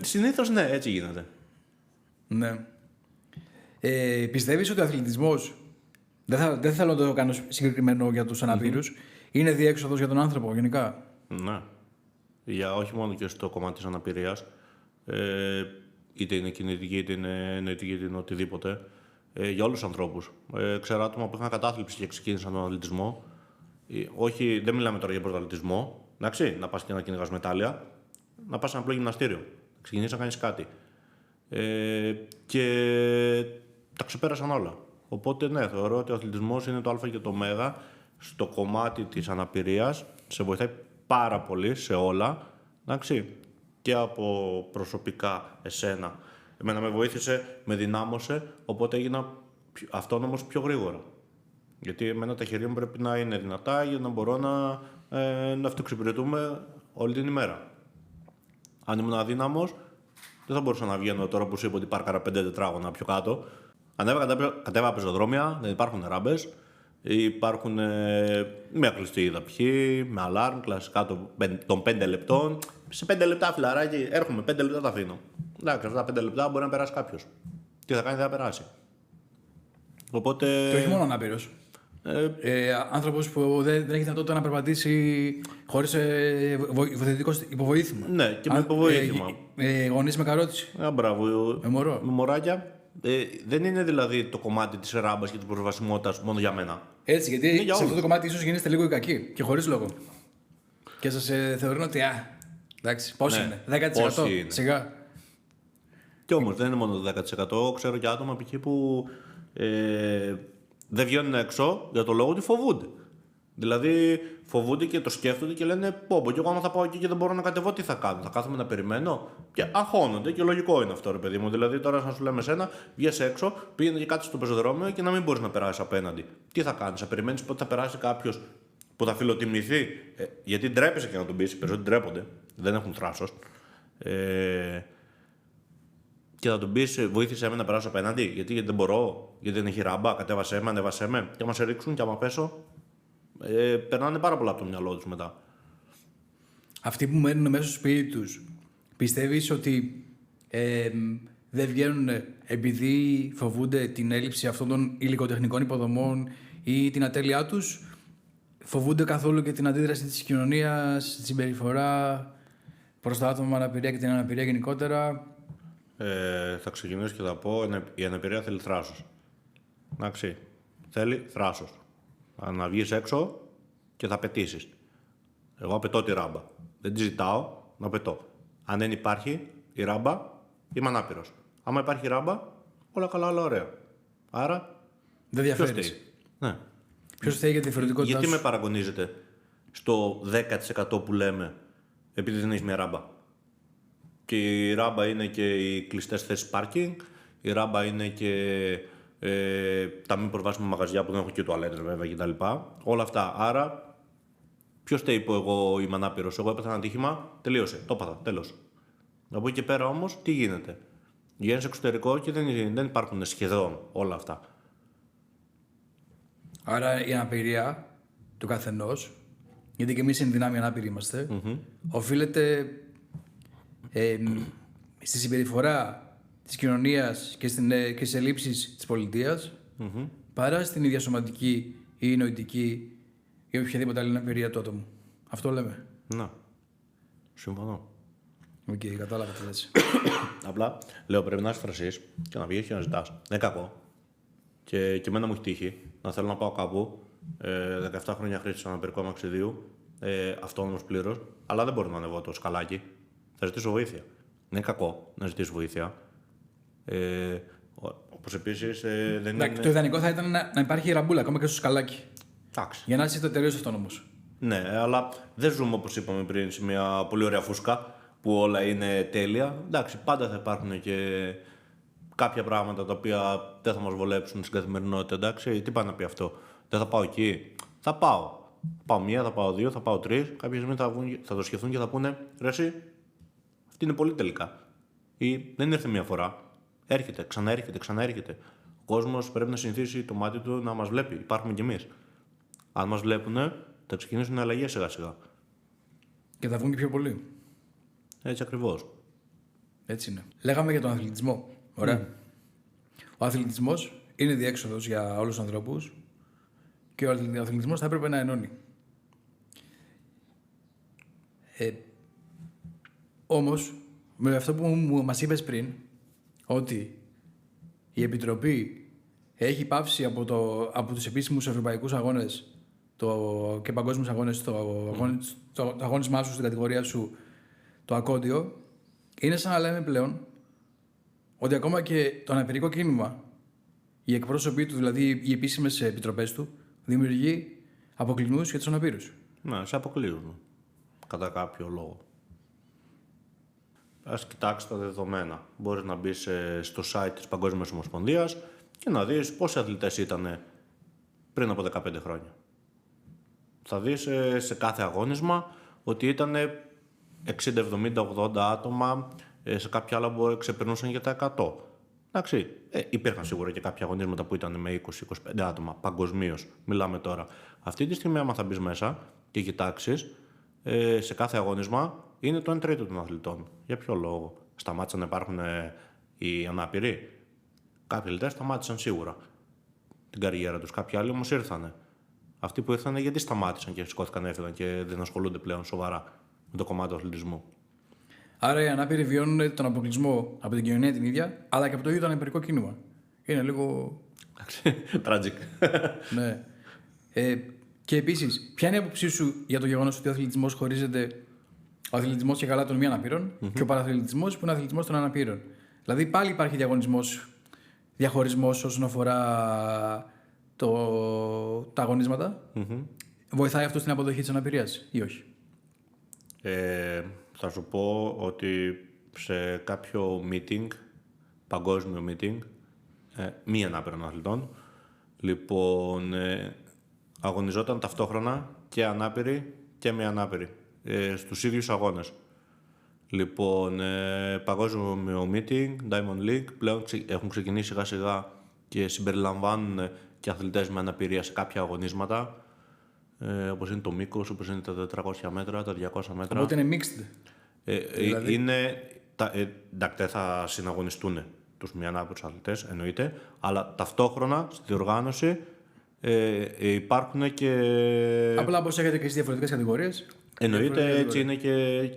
Συνήθως ναι, έτσι γίνεται. Ναι. Πιστεύεις ότι ο αθλητισμός, δεν θέλω να το κάνω συγκεκριμένο για τους αναπήρους, είναι διέξοδος για τον άνθρωπο γενικά? Ναι. Για όχι μόνο και στο κομμάτι της αναπηρίας, είτε είναι κινητική, είτε είναι νοητική, είτε είναι οτιδήποτε, για όλους τους ανθρώπους. Ξέρω άτομα που είχαν κατάθλιψη και ξεκίνησαν τον αθλητισμό. Όχι, δεν μιλάμε τώρα για πρωταθλητισμό, εντάξει, να πας και να κυνηγάς μετάλλια, να πας σε ένα απλό γυμναστήριο, να ξεκινήσεις να κάνεις κάτι. Και τα ξεπέρασαν όλα. Οπότε ναι, θεωρώ ότι ο αθλητισμός είναι το α και το ω στο κομμάτι της αναπηρίας. Σε βοηθάει πάρα πολύ σε όλα, εντάξει, και από προσωπικά εσένα. Εμένα με βοήθησε, με δυνάμωσε, οπότε έγινα αυτόνομος πιο γρήγορα. Γιατί εμένα τα χέρια μου πρέπει να είναι δυνατά για να μπορώ να αυτοεξυπηρετούμε όλη την ημέρα. Αν ήμουν αδύναμος, δεν θα μπορούσα να βγαίνω τώρα που σου είπα ότι πάρκαρα 5 τετράγωνα πιο κάτω. Κατέβα πεζοδρόμια, δεν υπάρχουν ράμπες. Υπάρχουν μια κλειστή ειδαπιή, με αλάρμ, κλασικά των 5 λεπτών. Σε 5 λεπτά, φιλαράκι, έρχομαι, 5 λεπτά τα αφήνω. Εντάξει, αυτά τα 5 λεπτά μπορεί να περάσει κάποιος. Τι θα κάνει, δεν θα περάσει. Οπότε. Και όχι μόνο ανάπηρος. Άνθρωπος που δεν έχει δυνατότητα να περπατήσει χωρίς βοηθητικό υποβοήθημα. Ναι, και με υποβοήθημα. Γονείς με καρότηση. Μπράβο. Με μωρό. Με μωράκια. Δεν είναι δηλαδή το κομμάτι της ράμπας και της προσβασιμότητας μόνο για μένα. Έτσι, γιατί για σε όλους. αυτό το κομμάτι ίσως γίνεστε λίγο οι κακοί και χωρίς λόγο. Και σας θεωρούν ότι εντάξει, πόσο είναι, 10%. πόσοι είναι. Σιγά. Κι όμως δεν είναι μόνο το 10%. Ξέρω και άτομα π.χ. που δεν βγαίνουν έξω για το λόγο ότι φοβούνται. Δηλαδή φοβούνται και το σκέφτονται και λένε πω, και εγώ άμα θα πάω εκεί και δεν μπορώ να κατεβώ, τι θα κάνω, θα κάθομαι να περιμένω. Και αγχώνονται και λογικό είναι αυτό, ρε παιδί μου. Δηλαδή τώρα, να σου λέμε εσένα, βγες έξω, πήγαινε και κάτσε στο πεζοδρόμιο και να μην μπορείς να περάσεις απέναντι. Τι θα κάνεις, θα περιμένεις πότε θα περάσει κάποιος που θα φιλοτιμηθεί. Γιατί ντρέπεσαι και να τον πεις, οι περισσότεροι ντρέπονται, δεν έχουν θράσος. Και θα τον πεις, βοήθησε με να περάσω απέναντι, γιατί δεν μπορώ, γιατί δεν έχει ράμπα, κατέβασέ με, ανέβασέ με. Και άμα σε ρίξουν και άμα πέσω, περνάνε πάρα πολλά από το μυαλό τους μετά. Αυτοί που μένουν μέσα στο σπίτι τους, πιστεύεις ότι δεν βγαίνουν επειδή φοβούνται την έλλειψη αυτών των υλικοτεχνικών υποδομών ή την ατέλειά τους, φοβούνται καθόλου και την αντίδραση της κοινωνίας, τη συμπεριφορά προς τα άτομα με αναπηρία και την αναπηρία γενικότερα? Θα ξεκινήσω και θα πω, η αναπηρία θέλει θράσος. Εντάξει, θέλει θράσος. Να βγεις έξω και θα απαιτήσεις. Εγώ απαιτώ τη ράμπα. Δεν τη ζητάω, να απαιτώ. Αν δεν υπάρχει η ράμπα, είμαι ανάπηρος. Άμα υπάρχει ράμπα, όλα καλά, όλα ωραία. Άρα, Δεν διαφέρεις. Ναι. Ποιος φταίει για τη διαφορετικότητά Γιατί σου? με παραγωνίζετε στο 10% που λέμε επειδή δεν έχει μια ράμπα? Και η ράμπα είναι και οι κλειστές θέσεις πάρκινγκ, η ράμπα είναι και τα μη προσβάσιμα μαγαζιά που δεν έχουν και τουαλέτες βέβαια κτλ. Όλα αυτά. Άρα Ποιος τε είπε εγώ είμαι ανάπηρος? Εγώ έπαθα ένα ατύχημα, τελείωσε. Το έπαθα, τέλος. Από εκεί και πέρα όμως, τι γίνεται? Βγαίνεις εξωτερικό και δεν υπάρχουν σχεδόν όλα αυτά. Άρα η αναπηρία του καθενός, γιατί και εμείς εν δυνάμει ανάπηροι είμαστε, οφείλεται στη συμπεριφορά της κοινωνίας και στις ελλείψεις της πολιτείας, παρά στην ίδια σωματική ή νοητική ή οποιαδήποτε άλλη αναπηρία του άτομου. Αυτό λέμε. Να. Συμφωνώ. Οκ, κατάλαβα τι λες. Απλά λέω πρέπει να είσαι φρασής και να βγεις και να ζητάς. Δεν είναι κακό. Και εμένα μου έχει τύχει να θέλω να πάω κάπου. 17 χρόνια χρήση στο αναπηρικό αμαξιδίου. Αυτόνομος πλήρως. Αλλά δεν μπορώ να ανεβώ το σκαλάκι. Θα ζητήσω βοήθεια. Δεν είναι κακό να ζητήσω βοήθεια. Όπως επίσης δεν είναι. Το ιδανικό θα ήταν να υπάρχει ραμπούλα ακόμα και στο σκαλάκι. Εντάξει. Για να είσαι τελείως αυτόνομος. Ναι, αλλά δεν ζούμε όπως είπαμε πριν σε μια πολύ ωραία φούσκα που όλα είναι τέλεια. Εντάξει, πάντα θα υπάρχουν και κάποια πράγματα τα οποία δεν θα μας βολέψουν στην καθημερινότητα. Εντάξει, τι πάει να πει αυτό? Δεν θα πάω εκεί? Θα πάω. Θα πάω μία, θα πάω δύο, θα πάω τρεις. Κάποια στιγμή θα το σκεφτούν και θα πούνε ρε εσύ, αυτή είναι πολύ τελικά. Ή δεν ήρθε μία φορά. Έρχεται, ξαναέρχεται. Ο κόσμος πρέπει να συνηθίσει το μάτι του να μας βλέπει. Υπάρχουμε κι εμείς. Αν μας βλέπουνε, θα ξεκινήσουν αλλαγές σιγά-σιγά. Και θα βγουν και πιο πολλοί. Έτσι ακριβώς. Έτσι είναι. Λέγαμε για τον αθλητισμό. Ωραία. Ο αθλητισμός είναι διέξοδος για όλους τους ανθρώπους και ο αθλητισμός θα έπρεπε να ενώνει. Όμως, με αυτό που μας είπες πριν, ότι η Επιτροπή έχει πάυσει από τους επίσημους ευρωπαϊκούς αγώνες και παγκόσμιους αγώνες το αγώνισμά σου στην κατηγορία σου το ακόντιο, είναι σαν να λέμε πλέον ότι ακόμα και το αναπηρικό κίνημα, οι εκπρόσωποι του, δηλαδή οι επίσημες επιτροπές του, δημιουργεί αποκλεισμούς για τους αναπήρους. Ναι, σε αποκλείουν. Κατά κάποιο λόγο. Ας κοιτάξεις τα δεδομένα. Μπορείς να μπεις στο site της Παγκόσμιας Ομοσπονδίας και να δεις πόσοι αθλητές ήταν πριν από 15 χρόνια. Θα δεις σε κάθε αγώνισμα ότι ήταν 60, 70, 80 άτομα, σε κάποια άλλα που ξεπερνούσαν για τα 100. Εντάξει, υπήρχαν σίγουρα και κάποια αγωνίσματα που ήταν με 20-25 άτομα παγκοσμίως. Μιλάμε τώρα. Αυτή τη στιγμή, άμα θα μπεις μέσα και κοιτάξεις, σε κάθε αγώνισμα είναι το 1/3 των αθλητών. Για ποιο λόγο? Σταμάτησαν να υπάρχουν οι ανάπηροι? Κάποιοι αθλητές σταμάτησαν σίγουρα την καριέρα τους. Κάποιοι άλλοι όμως ήρθανε. Αυτοί που ήρθανε γιατί σταμάτησαν και σηκώθηκαν, έφυγαν και δεν ασχολούνται πλέον σοβαρά με το κομμάτι του αθλητισμού. Άρα οι ανάπηροι βιώνουν τον αποκλεισμό από την κοινωνία την ίδια, αλλά και από το ίδιο το αναπηρικό κίνημα. Είναι λίγο. Tragic. Ναι. Και επίσης, ποια είναι η άποψή σου για το γεγονός ότι ο αθλητισμός χωρίζεται, ο αθλητισμός και καλά των μη αναπήρων και ο παραθλητισμός που είναι ο αθλητισμός των αναπήρων? Δηλαδή πάλι υπάρχει διαχωρισμός όσον αφορά τα αγωνίσματα. Βοηθάει αυτό στην αποδοχή της αναπηρίας ή όχι? Θα σου πω ότι σε κάποιο meeting, παγκόσμιο meeting, μη ανάπηρων αθλητών, λοιπόν, αγωνιζόταν ταυτόχρονα και ανάπηροι και μη ανάπηροι στους ίδιους αγώνες. Λοιπόν, παγκόσμιο meeting, Diamond League, πλέον έχουν ξεκινήσει σιγά σιγά και συμπεριλαμβάνουν και αθλητές με αναπηρία σε κάποια αγωνίσματα, όπως είναι το μήκος, όπως είναι τα 400 μέτρα, τα 200 μέτρα. Οπότε είναι mixed. Δηλαδή... εντάξει, δεν θα συναγωνιστούν τους μη ανάπηρους αθλητές, εννοείται, αλλά ταυτόχρονα στη διοργάνωση υπάρχουν και... Απλά όπως έχετε και στις διαφορετικές κατηγορίες. Εννοείται, έτσι είναι και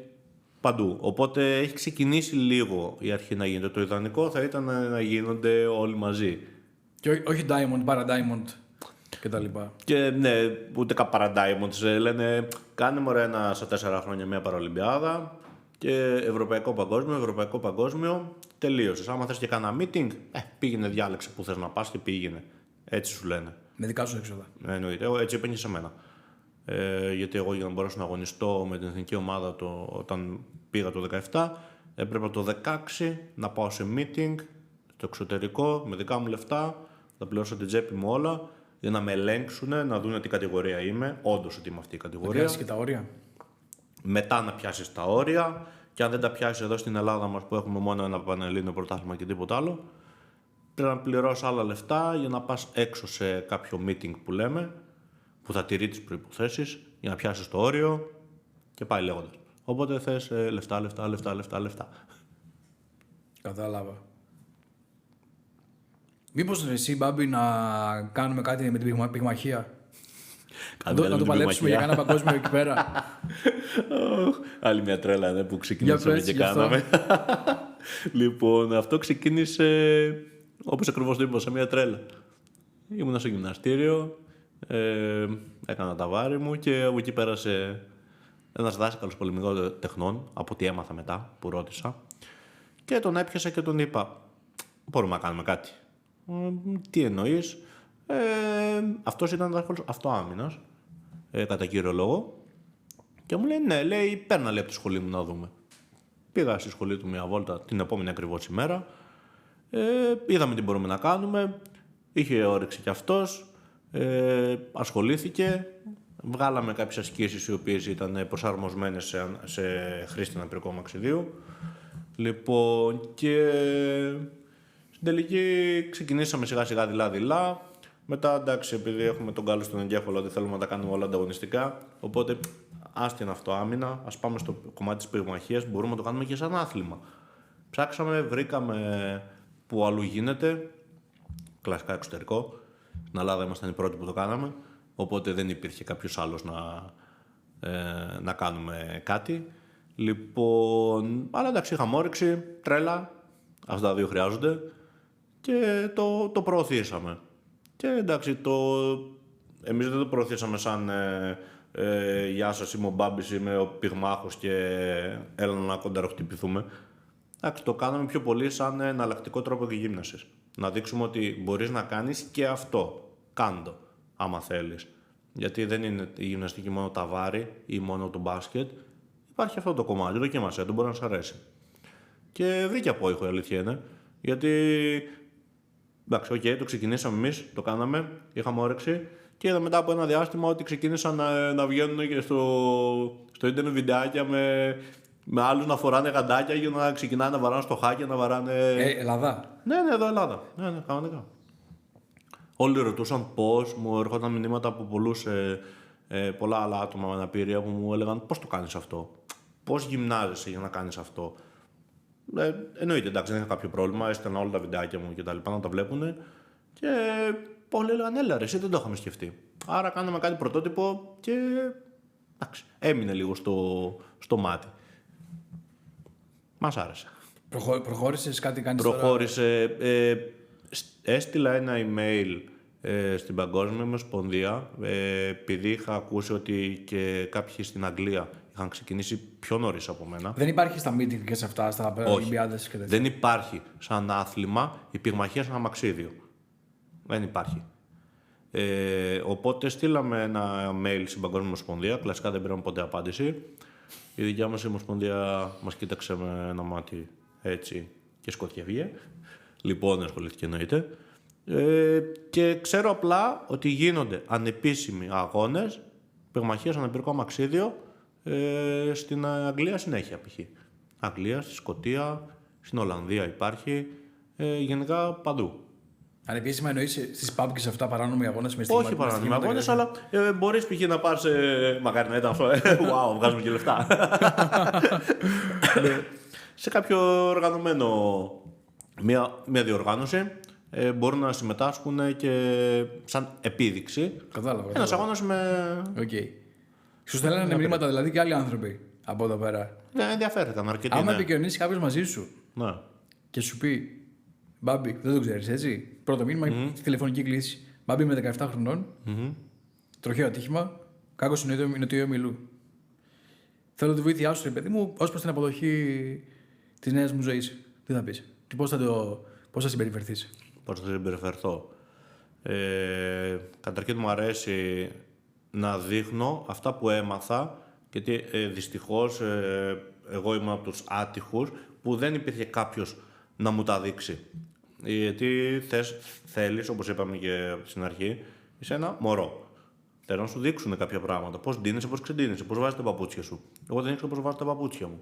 παντού. Οπότε έχει ξεκινήσει λίγο η αρχή να γίνεται. Το ιδανικό θα ήταν να γίνονται όλοι μαζί. Και όχι diamond, para diamond κτλ. Και ναι, ούτε παρά diamonds. Λένε, κάνε μωρέ ένα στα 4 χρόνια μια παραολυμπιάδα και ευρωπαϊκό παγκόσμιο, τελείωσες. Άμα θες και κάνα meeting, πήγαινε, διάλεξε που θες να πας και πήγαινε. Έτσι σου λένε. Με δικά σου έξοδα. Εννοείται, έτσι είπε και σε μένα. Γιατί εγώ για να μπορέσω να αγωνιστώ με την εθνική ομάδα όταν πήγα το 17, έπρεπε το 16 να πάω σε meeting στο εξωτερικό με δικά μου λεφτά, θα πληρώσω την τσέπη μου όλα για να με ελέγξουν, να δουν τι κατηγορία είμαι, όντως ότι είμαι αυτή η κατηγορία. Να πιάσεις και τα όρια. Μετά να πιάσεις τα όρια, και αν δεν τα πιάσεις εδώ στην Ελλάδα μας που έχουμε μόνο ένα πανελλήνιο πρωτάθλημα και τίποτα άλλο, πρέπει να πληρώσεις άλλα λεφτά για να πας έξω σε κάποιο meeting που λέμε, που θα τηρεί τις προϋποθέσεις, για να πιάσεις το όριο και πάει λέγοντας. Οπότε θες λεφτά. Κατάλαβα. Μήπως εσύ, Μπάμπη, να κάνουμε κάτι με την πυγμαχία? Να το παλέψουμε για κάνα παγκόσμιο εκεί πέρα. Άλλη μια τρέλα που ξεκινήσαμε και κάναμε. Λοιπόν, αυτό ξεκίνησε όπως ακριβώς το είπα, σε μια τρέλα. Ήμουνα στο γυμναστήριο, έκανα τα βάρη μου και από εκεί πέρασε ένας δάσκαλος πολεμικών τεχνών, από ό,τι έμαθα μετά που ρώτησα, και τον έπιασα και τον είπα: μπορούμε να κάνουμε κάτι? Τι εννοείς? Αυτός ήταν δάσκαλος αυτοάμυνας, κατά κύριο λόγο, και μου λέει: ναι, λέει, παίρνα λέει από τη σχολή μου να δούμε. Πήγα στη σχολή του μια βόλτα την επόμενη ακριβώς ημέρα, είδαμε τι μπορούμε να κάνουμε, είχε όρεξη κι αυτός, ασχολήθηκε, βγάλαμε κάποιες ασκήσεις οι οποίες ήταν προσαρμοσμένες σε χρήστη αναπηρικού μαξιδίου. Λοιπόν, και στην τελική ξεκινήσαμε σιγά σιγά δειλά-δειλά. Μετά, εντάξει, επειδή έχουμε τον κάλο στον εγκέφαλο ότι θέλουμε να τα κάνουμε όλα ανταγωνιστικά, οπότε άστι είναι αυτοάμυνα, ας πάμε στο κομμάτι της πυγμαχίας, μπορούμε να το κάνουμε και σαν άθλημα. Ψάξαμε, βρήκαμε που αλλού γίνεται, κλασικά εξωτερικό. Στην Ελλάδα ήμασταν οι πρώτοι που το κάναμε, οπότε δεν υπήρχε κάποιος άλλος να κάνουμε κάτι. Λοιπόν, αλλά εντάξει, είχαμε όρεξη, τρέλα, αυτά τα δύο χρειάζονται και το προωθήσαμε. Και εντάξει, εμείς δεν το προωθήσαμε σαν «Γεια σας, είμαι ο Μπάμπης, είμαι ο πυγμάχος και έλα να κονταροχτυπηθούμε». Εντάξει, το κάναμε πιο πολύ σαν εναλλακτικό τρόπο γύμνασης. Να δείξουμε ότι μπορείς να κάνεις και αυτό. Κάντο, άμα θέλεις. Γιατί δεν είναι η γυμναστική μόνο τα βάρη ή μόνο το μπάσκετ. Υπάρχει αυτό το κομμάτι, δοκίμασέ το, μπορεί να σου αρέσει. Και βρήκε απόϊχο, η αλήθεια είναι. Γιατί, εντάξει, το ξεκινήσαμε εμείς, το κάναμε, είχαμε όρεξη και είδα μετά από ένα διάστημα ότι ξεκίνησαν να βγαίνουν και στο ίντερνετ βιντεάκια με άλλους να φοράνε γαντάκια για να ξεκινάνε να βαράνε στο χάκι, να βαράνε. Ελλάδα. Ναι, εδώ Ελλάδα. Ναι, κανονικά. Όλοι ρωτούσαν πώς, μου έρχονταν μηνύματα από πολλά άλλα άτομα με αναπηρία που μου έλεγαν πώς το κάνεις αυτό, πώς γυμνάζεσαι για να κάνεις αυτό. Εννοείται, εντάξει, δεν είχα κάποιο πρόβλημα, έστελνα όλα τα βιντεάκια μου και τα λοιπά να τα βλέπουν και πολλοί έλεγαν έλα ρε, εσύ δεν το είχαμε σκεφτεί. Άρα κάναμε κάτι πρωτότυπο και εντάξει, έμεινε λίγο στο μάτι. Μας άρεσε. Προχώρησες κάτι, κάνεις Προχώρησε. Έστειλα ένα email στην Παγκόσμια Ομοσπονδία, επειδή είχα ακούσει ότι και κάποιοι στην Αγγλία είχαν ξεκινήσει πιο νωρίς από μένα. Δεν υπάρχει στα meeting και σε αυτά, στα Ολυμπιάδες και τέτοια? Δεν υπάρχει σαν άθλημα η πυγμαχία σαν αμαξίδιο. Δεν υπάρχει. Οπότε στείλαμε ένα mail στην Παγκόσμια Ομοσπονδία. Κλασικά δεν πήραμε ποτέ απάντηση. Η δικιά μας Ομοσπονδία μας κοίταξε με ένα μάτι έτσι και σκοτιαβγε. Λοιπόν, ασχολήθηκε εννοείται. Και ξέρω απλά ότι γίνονται ανεπίσημοι αγώνες πυγμαχίας αναπηρικό αμαξίδιο στην Αγγλία συνέχεια π.χ. Αγγλία, στη Σκωτία, στην Ολλανδία υπάρχει, γενικά παντού. Ανεπίσημα εννοείς στις pub και σε αυτά παράνομοι αγώνες? Όχι παράνομοι αγώνες, αλλά μπορείς π.χ. να πας, μακάρι να ήταν αυτό, wow, βγάζουμε και λεφτά. Σε κάποιο οργανωμένο, μια διοργάνωση, μπορούν να συμμετάσχουν και σαν επίδειξη. Κατάλαβα. Ένας αγώνας με. Okay. Σου στέλνανε μηνύματα δηλαδή και άλλοι άνθρωποι από εδώ πέρα? Δεν ενδιαφέρθηκαν αρκετοί. Άμα επικοινωνήσει κάποιος μαζί σου, ναι, και σου πει Μπάμπη, δεν το ξέρεις έτσι. Πρώτο μήνυμα, τηλεφωνική κλήση. Μπάμπη με 17 χρονών, τροχαίο ατύχημα, κάκος νοτιού ομιλού. Θέλω τη βοήθειά σου, παιδί μου, ως προς την αποδοχή της νέας μου ζωής. Τι θα πεις και πώς θα συμπεριφερθείς? Πώς θα συμπεριφερθώ? Καταρχήν μου αρέσει να δείχνω αυτά που έμαθα, γιατί δυστυχώς εγώ ήμουν από τους άτυχους που δεν υπήρχε κάποιος να μου τα δείξει. Γιατί θέλεις, όπως είπαμε και στην αρχή, Είσαι ένα μωρό. Θέλω να σου δείξουν κάποια πράγματα. Πώς ντύνεσαι, πώς ξεντύνεσαι, πώς βάζεις τα παπούτσια σου. Εγώ δεν ήξερα πώς βάζω τα παπούτσια μου.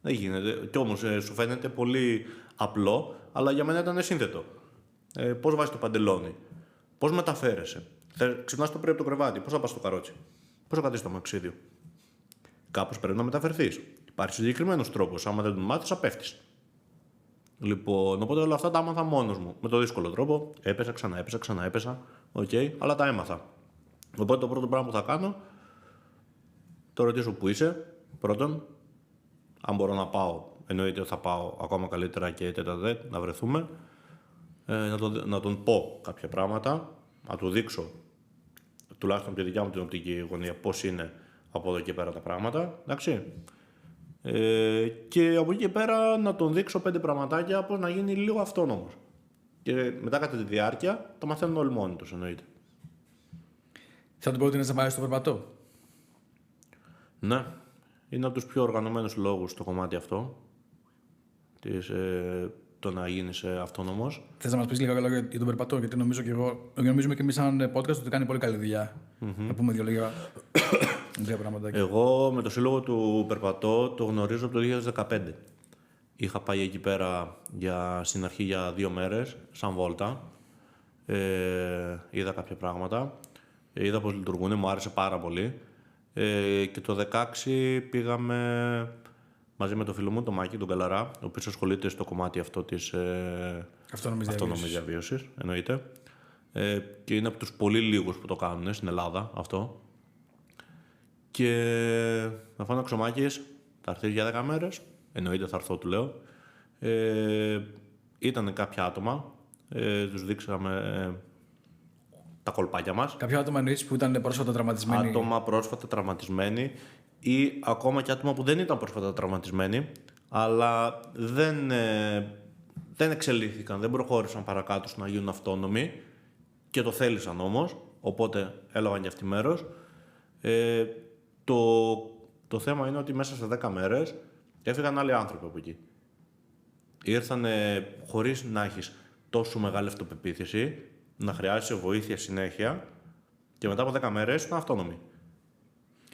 Δεν γίνεται. Κι όμως σου φαίνεται πολύ απλό, αλλά για μένα ήταν σύνθετο. Πώς βάζεις το παντελόνι, πώς μεταφέρεσαι. Ξυπνάς το πρωί από το κρεβάτι, πώς θα πας στο καρότσι, πώς θα κρατήσεις το αμαξίδιο. Κάπως πρέπει να μεταφερθείς. Υπάρχει συγκεκριμένος τρόπος. Άμα δεν τον μάθεις, θα πέφτεις. Λοιπόν, οπότε όλα αυτά τα άμαθα μόνος μου. Με το δύσκολο τρόπο. Έπεσα, ξαναέπεσα. Αλλά τα έμαθα. Οπότε το πρώτο πράγμα που θα κάνω, το ρωτήσω που είσαι, πρώτον. Αν μπορώ να πάω, εννοείται ότι θα πάω ακόμα καλύτερα και τέτα-δε, να βρεθούμε. Να τον πω κάποια πράγματα, να του δείξω, τουλάχιστον από τη δικιά μου την οπτική γωνία, πώς είναι από εδώ και πέρα τα πράγματα. Εντάξει. Και από εκεί και πέρα να τον δείξω 5 πραγματάκια πώς να γίνει λίγο αυτόνομος. Και μετά κατά τη διάρκεια τα μαθαίνουν όλοι μόνοι τους, εννοείται. Θα του πρότεινες να πάει στο περπατό. Ναι. Είναι από τους πιο οργανωμένους λόγους στο κομμάτι αυτό. Το να γίνεις αυτόνομος. Θες να μας πεις λίγα λόγια για τον περπατό, γιατί νομίζουμε και εμείς σαν podcast ότι κάνει πολύ καλή δουλειά. Να πούμε δύο πράγματα. Εγώ με το σύλλογο του περπατώ το γνωρίζω από το 2015. Είχα πάει εκεί πέρα στην αρχή για 2 μέρες, σαν βόλτα. Είδα κάποια πράγματα. Είδα πώς λειτουργούν, μου άρεσε πάρα πολύ. Και το 2016 πήγαμε μαζί με το φίλο μου, τον Μάκη, τον Καλαρά, ο οποίος ασχολείται στο κομμάτι αυτό της αυτόνομης διαβίωσης, εννοείται. Και είναι από τους πολύ λίγους που το κάνουν στην Ελλάδα αυτό. Και με φάνε ο Ξωμάκης, θα έρθει για 10 μέρες, εννοείται θα έρθω, του λέω. Ήταν κάποια άτομα, τους δείξαμε τα κολπάκια μας. Κάποια άτομα εννοείς που ήταν πρόσφατα τραυματισμένοι. Άτομα πρόσφατα τραυματισμένοι ή ακόμα και άτομα που δεν ήταν πρόσφατα τραυματισμένοι, αλλά δεν εξελίχθηκαν, δεν προχώρησαν παρακάτω στο να γίνουν αυτόνομοι και το θέλησαν όμως, οπότε έλαβαν και αυτοί μέρος. Το θέμα είναι ότι μέσα σε 10 μέρες έφυγαν άλλοι άνθρωποι από εκεί. Ήρθαν χωρίς να έχεις τόσο μεγάλη αυτοπεποίθηση, να χρειάζεσαι βοήθεια συνέχεια και μετά από 10 μέρες ήταν αυτόνομοι.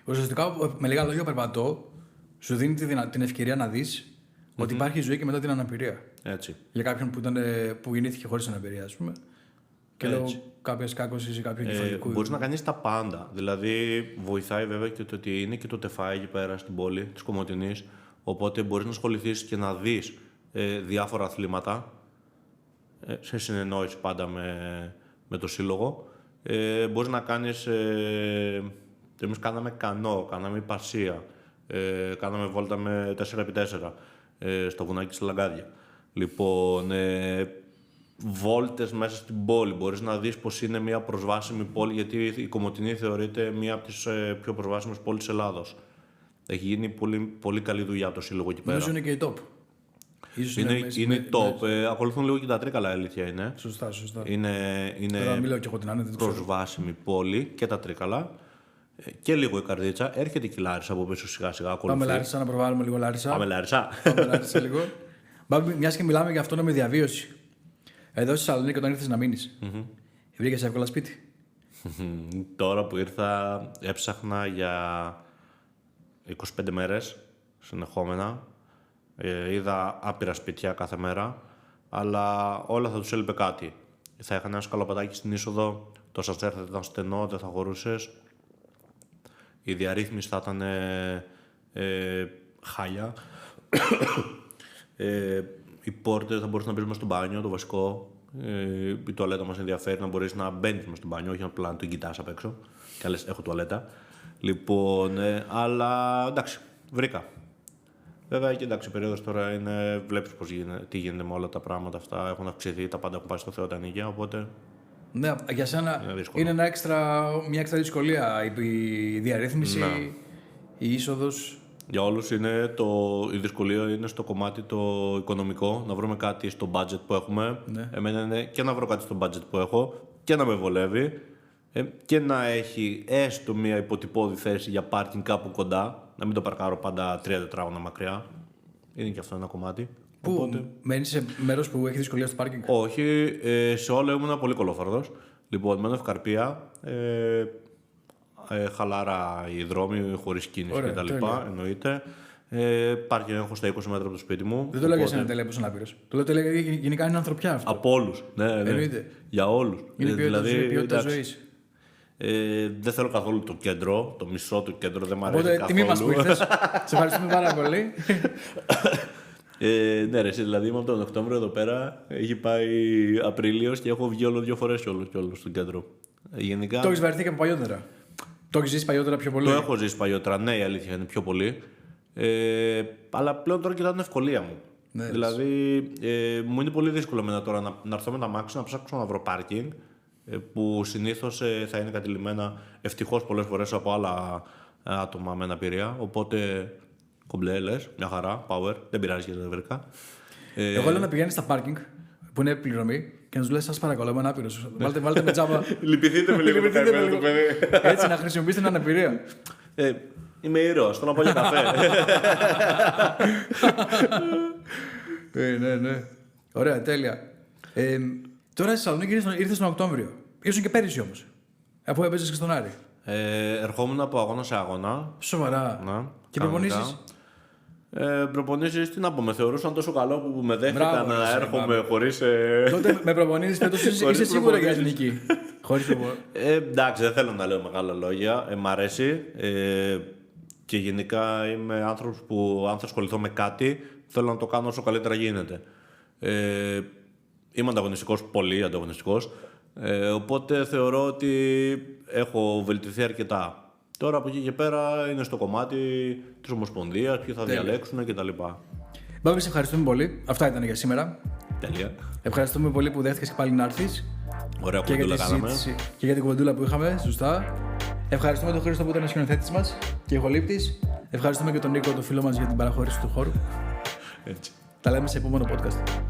Ουσιαστικά, με λίγα λόγια, ο περπατό σου δίνει την ευκαιρία να δεις ότι υπάρχει ζωή και μετά την αναπηρία. Έτσι. Για κάποιον που γεννήθηκε χωρίς αναπηρία, ας πούμε. Και λόγω κάποιας κάκωσης ή κάποιου εγκεφαλικού. Μπορείς να κάνεις τα πάντα. Δηλαδή, βοηθάει βέβαια και το ότι είναι και το τεφάι εκεί πέρα στην πόλη της Κομοτηνής. Οπότε μπορείς να ασχοληθείς και να δεις διάφορα αθλήματα. Σε συνεννόηση πάντα με το σύλλογο. Μπορείς να κάνεις. Εμείς κάναμε κανό, κάναμε υπαρσία. Κάναμε βόλτα με 4x4 στο βουνάκι της Λαγκάδια. Λοιπόν, βόλτες μέσα στην πόλη. Μπορείς να δεις πως είναι μια προσβάσιμη πόλη, γιατί η Κομοτηνή θεωρείται μια από τις πιο προσβάσιμες πόλεις της Ελλάδος. Έχει γίνει πολύ, πολύ καλή δουλειά από το σύλλογο εκεί πέρα. Νομίζω είναι και η top. Είναι top. Ακολουθούν λίγο και τα Τρίκαλα, αλήθεια είναι. Σωστά. Είναι προσβάσιμη πόλη και τα Τρίκαλα. Και λίγο η Καρδίτσα. Έρχεται και η Λάρισα από πίσω σιγά-σιγά. Πάμε Λάρισα, να προβάλλουμε λίγο Λάρισα. Πάμε Λάρισα λίγο. Μιας και μιλάμε για αυτόνομη διαβίωση. Εδώ στη Θεσσαλονίκη, όταν ήρθες να μείνεις, βρήκες εύκολα σπίτι? Τώρα που ήρθα, έψαχνα για 25 μέρες συνεχόμενα. Είδα άπειρα σπίτια κάθε μέρα, αλλά όλα θα τους έλειπε κάτι. Θα είχαν ένα σκαλοπατάκι στην είσοδο, το σασέρ θα ήταν στενό, δεν θα χωρούσες. Η διαρρύθμιση θα ήταν χάλια. Οι πόρτες θα μπορείς να μπεις μέσα στο μπάνιο, το βασικό. Η τουαλέτα μας ενδιαφέρει να μπορείς να μπαίνεις μέσα στο μπάνιο, όχι απλά να τον κοιτάς απ' έξω. Και λες, έχω τουαλέτα. Λοιπόν, αλλά εντάξει, βρήκα. Βέβαια, και εντάξει, η περίοδος τώρα είναι, βλέπεις τι γίνεται με όλα τα πράγματα αυτά. Έχουν αυξηθεί, τα πάντα έχουν πάει στο Θεό τα νίκια, οπότε. Ναι, για σένα είναι μια έξτρα δυσκολία η διαρρύθμιση, η είσοδος. Για όλους η δυσκολία είναι στο κομμάτι το οικονομικό, να βρούμε κάτι στο budget που έχουμε. Ναι. Εμένα είναι και να βρω κάτι στο budget που έχω και να με βολεύει και να έχει έστω μια υποτυπώδη θέση για πάρκινγκ κάπου κοντά, να μην το παρκάρω πάντα 3 τετράγωνα μακριά. Είναι και αυτό ένα κομμάτι. Πού μένεις σε μέρος που έχει δυσκολία στο πάρκινγκ? Όχι, σε όλα ήμουν πολύ κολόφαρδος. Λοιπόν, μένω Ευκαρπία. Χαλάρα οι δρόμοι, χωρίς κίνηση κτλ. Εννοείται. Πάρκινγκ έχω στα 20 μέτρα από το σπίτι μου. Δεν το λέω για σένα τέλεια πως ανάπηρος. Το λέω τέλεια γενικά είναι ανθρωπιά αυτό. Από όλους. Ναι. Εννοείται. Για όλους. Είναι ποιότητα ζωής. Δεν θέλω καθόλου το κέντρο, το μισό του κέντρο δεν μου αρέσει καθόλου. Τιμή μας που ήρθες. Σε ευχαριστούμε πάρα πολύ. Ναι, ρε, δηλαδή είμαι από τον Οκτώβριο εδώ πέρα. Έχει πάει Απρίλιος και έχω βγει όλο 2 φορές όλο στο κέντρο. Γενικά... Το έχεις βαρεθεί και από παλιότερα. Το έχεις ζήσει παλιότερα πιο πολύ. Το έχω ζήσει παλιότερα, ναι, η αλήθεια είναι πιο πολύ. Αλλά πλέον τώρα κοιτάω την ευκολία μου. Ναι, δηλαδή, μου είναι πολύ δύσκολο μετά τώρα να έρθω με τα μάξι να ψάξω να βρω πάρκινγκ. Που συνήθως θα είναι κατηλημένα ευτυχώς πολλές φορές από άλλα άτομα με αναπηρία. Οπότε κομπλέ, λες, μια χαρά, power, δεν πειράζει γιατί δεν βρήκα. Εγώ λέω να πηγαίνεις στα πάρκινγκ που είναι πληρωμή και να τους λες: σας παρακαλώ, είμαι ανάπηρος. Βάλτε με τζάμπα. Λυπηθείτε με λίγο το παιδί. Έτσι να χρησιμοποιήσετε την αναπηρία. Είμαι ήρωας, θέλω να πάω για καφέ. Ναι. Ωραία, τέλεια. Τώρα στη Θεσσαλονίκη ήρθες τον Οκτώβριο. Ήσουν και πέρυσι όμως. Αφού έπαιζες και στον Άρη. Ερχόμουν από αγώνα σε αγώνα. Σοβαρά. Να, και προπονήσεις. Προπονήσεις, τι να πω, με θεωρούσαν τόσο καλό που με δέχτηκαν να έρχομαι χωρίς. Τότε με προπονήσεις φέτος είσαι σίγουρα για εθνική. Χωρίς προπονήσεις. Εντάξει, δεν θέλω να λέω μεγάλα λόγια. Μ' αρέσει. Και γενικά είμαι άνθρωπος που αν θα ασχοληθώ με κάτι, θέλω να το κάνω όσο καλύτερα γίνεται. Είμαι ανταγωνιστικός, πολύ ανταγωνιστικός. Οπότε θεωρώ ότι έχω βελτιωθεί αρκετά. Τώρα από εκεί και πέρα είναι στο κομμάτι της Ομοσπονδίας, ποιοι θα διαλέξουν κτλ. Μπάμπη, σε ευχαριστούμε πολύ. Αυτά ήταν για σήμερα. Τέλεια. Ευχαριστούμε πολύ που δέχτηκες και πάλι να έρθεις. Ωραία κουβεντούλα κάναμε. Και για την κουβεντούλα που είχαμε, σωστά. Ευχαριστούμε τον Χρήστο που ήταν ο σκηνοθέτης μας και ηχολήπτης. Ευχαριστούμε και τον Νίκο, τον φίλο μας, για την παραχώρηση του χώρου. Έτσι. Τα λέμε σε επόμενο podcast.